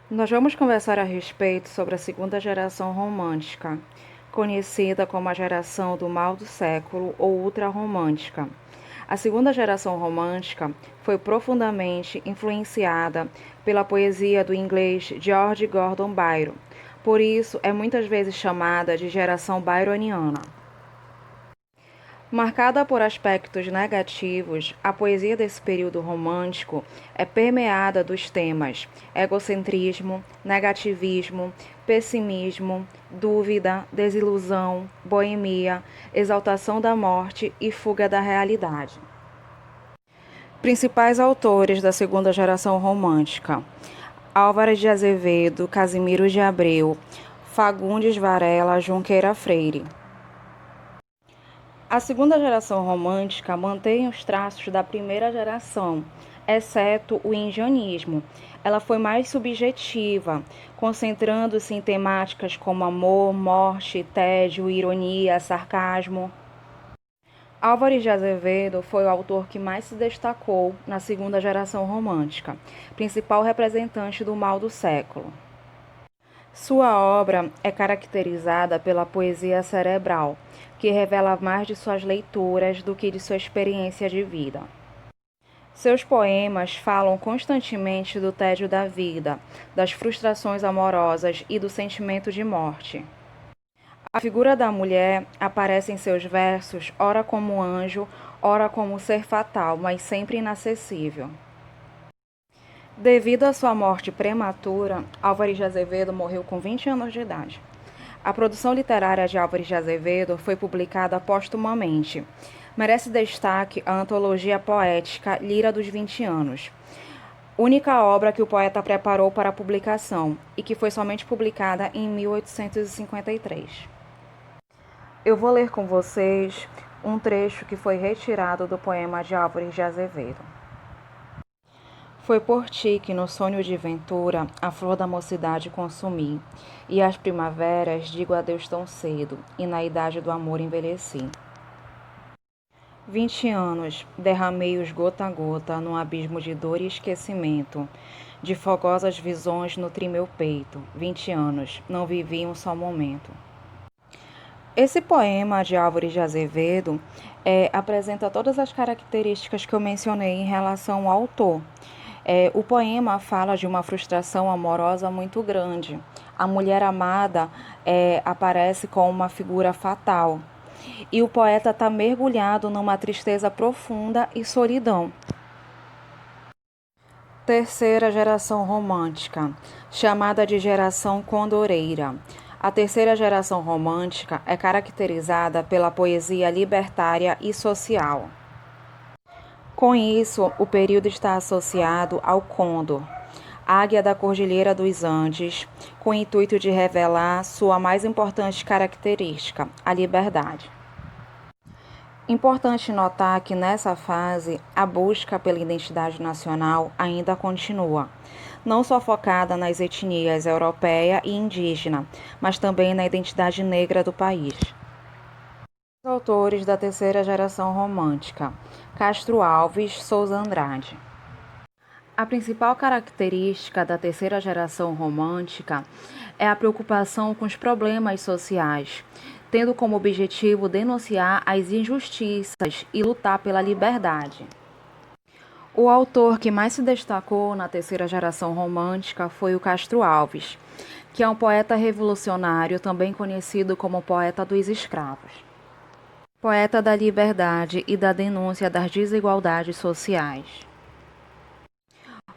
Nós vamos conversar a respeito sobre a segunda geração romântica, conhecida como a geração do mal do século ou ultrarromântica. A segunda geração romântica foi profundamente influenciada pela poesia do inglês George Gordon Byron. Por isso, é muitas vezes chamada de geração byroniana. Marcada por aspectos negativos, a poesia desse período romântico é permeada dos temas egocentrismo, negativismo, pessimismo, dúvida, desilusão, boemia, exaltação da morte e fuga da realidade. Principais autores da segunda geração romântica: Álvares de Azevedo, Casimiro de Abreu, Fagundes Varela, Junqueira Freire. A segunda geração romântica mantém os traços da primeira geração, exceto o indianismo. Ela foi mais subjetiva, concentrando-se em temáticas como amor, morte, tédio, ironia, sarcasmo. Álvares de Azevedo foi o autor que mais se destacou na segunda geração romântica, principal representante do mal do século. Sua obra é caracterizada pela poesia cerebral, que revela mais de suas leituras do que de sua experiência de vida. Seus poemas falam constantemente do tédio da vida, das frustrações amorosas e do sentimento de morte. A figura da mulher aparece em seus versos, ora como anjo, ora como ser fatal, mas sempre inacessível. Devido à sua morte prematura, Álvares de Azevedo morreu com 20 anos de idade. A produção literária de Álvares de Azevedo foi publicada póstumamente. Merece destaque a antologia poética Lira dos 20 anos, única obra que o poeta preparou para a publicação e que foi somente publicada em 1853. Eu vou ler com vocês um trecho que foi retirado do poema de Álvares de Azevedo. Foi por ti que no sonho de ventura a flor da mocidade consumi, e às primaveras digo adeus tão cedo, e na idade do amor envelheci. 20 anos, derramei-os gota a gota num abismo de dor e esquecimento, de fogosas visões nutri meu peito. 20 anos, não vivi um só momento. Esse poema de Álvares de Azevedo apresenta todas as características que eu mencionei em relação ao autor. O poema fala de uma frustração amorosa muito grande. A mulher amada aparece como uma figura fatal. E o poeta está mergulhado numa tristeza profunda e solidão. Terceira geração romântica, chamada de geração condoreira. A terceira geração romântica é caracterizada pela poesia libertária e social. Com isso, o período está associado ao Condor, águia da Cordilheira dos Andes, com o intuito de revelar sua mais importante característica, a liberdade. Importante notar que nessa fase, a busca pela identidade nacional ainda continua, não só focada nas etnias europeia e indígena, mas também na identidade negra do país. Autores da terceira geração romântica: Castro Alves, Souza Andrade. A principal característica da terceira geração romântica é a preocupação com os problemas sociais, tendo como objetivo denunciar as injustiças e lutar pela liberdade. O autor que mais se destacou na terceira geração romântica foi o Castro Alves, que é um poeta revolucionário, também conhecido como poeta dos escravos. Poeta da liberdade e da denúncia das desigualdades sociais.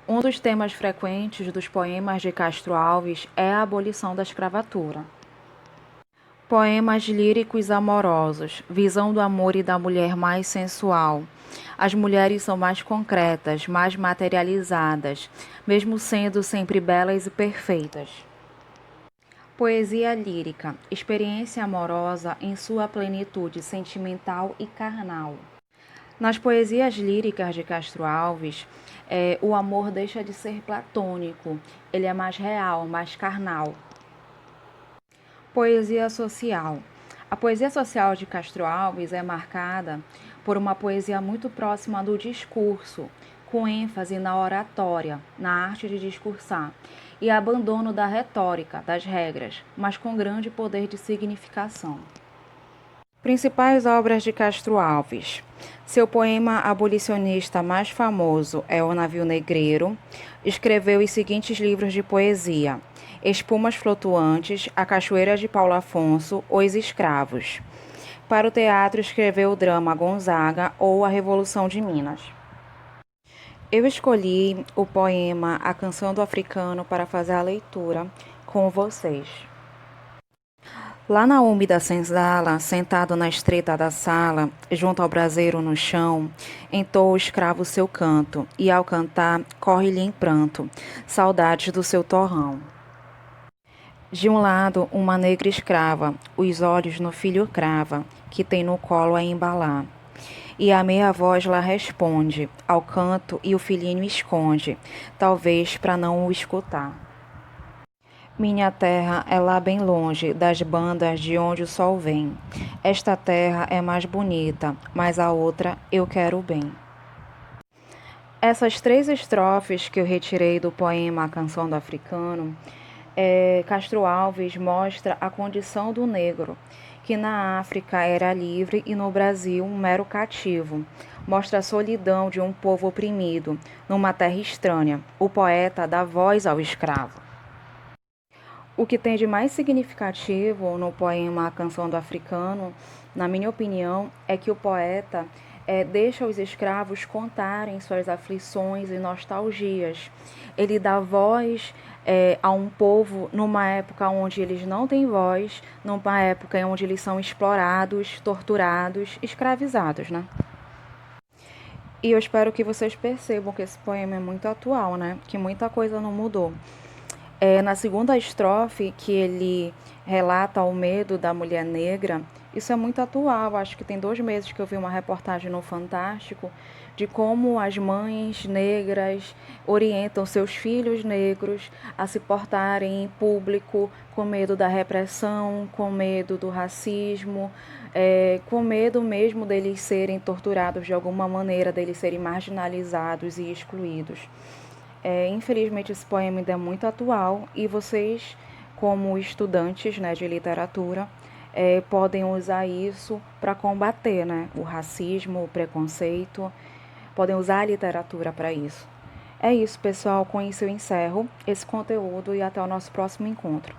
Um dos temas frequentes dos poemas de Castro Alves é a abolição da escravatura. Poemas líricos amorosos, visão do amor e da mulher mais sensual. As mulheres são mais concretas, mais materializadas, mesmo sendo sempre belas e perfeitas. Poesia lírica, experiência amorosa em sua plenitude sentimental e carnal. Nas poesias líricas de Castro Alves, o amor deixa de ser platônico, ele é mais real, mais carnal. Poesia social. A poesia social de Castro Alves é marcada por uma poesia muito próxima do discurso, com ênfase na oratória, na arte de discursar, e abandono da retórica, das regras, mas com grande poder de significação. Principais obras de Castro Alves. Seu poema abolicionista mais famoso é O Navio Negreiro. Escreveu os seguintes livros de poesia: Espumas Flutuantes, A Cachoeira de Paulo Afonso, Os Escravos. Para o teatro, escreveu o drama Gonzaga ou A Revolução de Minas. Eu escolhi o poema A Canção do Africano para fazer a leitura com vocês. Lá na úmida senzala, sentado na estreita da sala, junto ao braseiro no chão, entoa o escravo seu canto, e ao cantar, corre-lhe em pranto, saudades do seu torrão. De um lado, uma negra escrava, os olhos no filho crava, que tem no colo a embalar. E a meia voz lá responde, ao canto e o filhinho esconde, talvez para não o escutar. Minha terra é lá bem longe das bandas de onde o sol vem. Esta terra é mais bonita, mas a outra eu quero bem. Essas 3 estrofes que eu retirei do poema A Canção do Africano, Castro Alves mostra a condição do negro, que na África era livre e no Brasil um mero cativo. Mostra a solidão de um povo oprimido, numa terra estranha. O poeta dá voz ao escravo. O que tem de mais significativo no poema A Canção do Africano, na minha opinião, é que o poeta deixa os escravos contarem suas aflições e nostalgias. Ele dá voz a um povo numa época onde eles não têm voz, numa época em onde eles são explorados, torturados, escravizados, né? E eu espero que vocês percebam que esse poema é muito atual, né? Que muita coisa não mudou. Na segunda estrofe, que ele relata o medo da mulher negra, isso é muito atual. Acho que tem 2 meses que eu vi uma reportagem no Fantástico de como as mães negras orientam seus filhos negros a se portarem em público com medo da repressão, com medo do racismo, com medo mesmo deles serem torturados de alguma maneira, deles serem marginalizados e excluídos. Infelizmente, esse poema ainda é muito atual e vocês, como estudantes, né, de literatura, podem usar isso para combater, né, o racismo, o preconceito, podem usar a literatura para isso. É isso, pessoal. Com isso eu encerro esse conteúdo e até o nosso próximo encontro.